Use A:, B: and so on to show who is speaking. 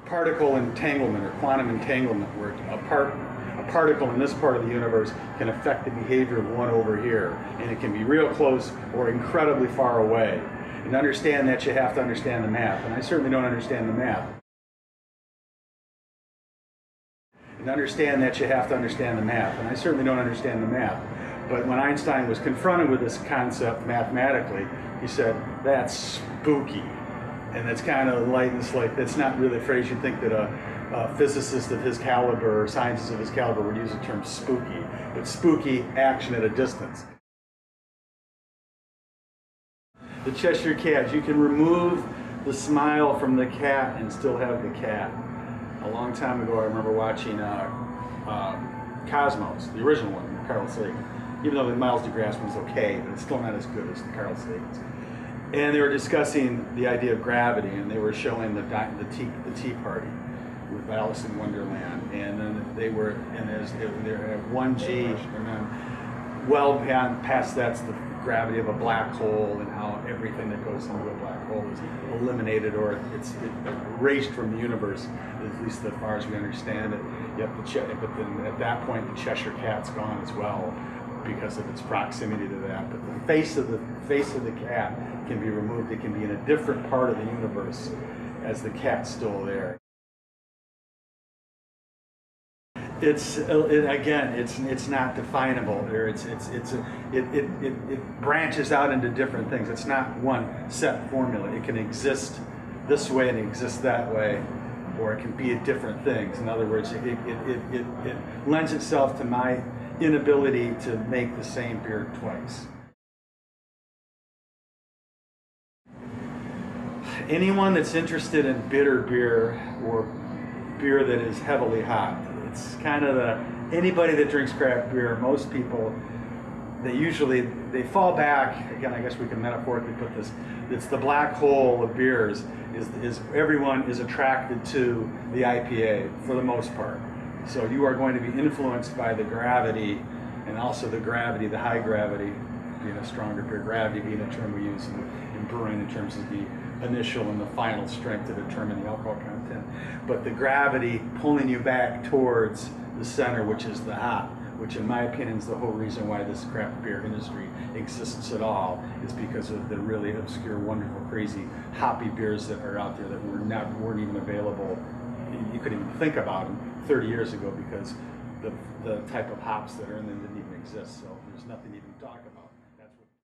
A: particle entanglement or quantum entanglement, where a particle in this part of the universe can affect the behavior of one over here, and it can be real close or incredibly far away. And to understand that, you have to understand the math, and I certainly don't understand the math. And to understand that, you have to understand the math, and I certainly don't understand the math. But when Einstein was confronted with this concept mathematically, he said, that's spooky. And it's kind of light and slick. That's not really a phrase you'd think that a physicist of his caliber or scientist of his caliber would use the term spooky. But spooky, action at a distance. The Cheshire Cat, you can remove the smile from the cat and still have the cat. A long time ago, I remember watching Cosmos, the original one, Carl Sagan. Even though the Miles deGrasse one's okay, but it's still not as good as the Carl Sagan's. And they were discussing the idea of gravity, and they were showing the Tea Party with Alice in Wonderland, and then they were, and they're at 1G, and then well past that's the gravity of a black hole, and how everything that goes into a black hole is eliminated, or it's erased from the universe, at least as far as we understand it. Yet but then at that point, the Cheshire Cat's gone as well, because of its proximity to that. But the face of the cat can be removed. It can be in a different part of the universe as the cat's still there. It's not definable. It branches out into different things. It's not one set formula. It can exist this way and exist that way, or it can be different things. In other words, it lends itself to my inability to make the same beer twice. Anyone that's interested in bitter beer or beer that is heavily hot, it's kind of anybody that drinks craft beer, most people, they fall back, again, I guess we can metaphorically put this, it's the black hole of beers, is everyone is attracted to the IPA for the most part. So you are going to be influenced by the gravity, and also the gravity, the high gravity, being a stronger beer, gravity being a term we use in brewing in terms of the initial and the final strength to determine the alcohol content. But the gravity pulling you back towards the center, which is the hop, which in my opinion is the whole reason why this craft beer industry exists at all, is because of the really obscure, wonderful, crazy, hoppy beers that are out there that weren't even available. You couldn't even think about them 30 years ago because the type of hops that are in them didn't even exist, so there's nothing to even talk about.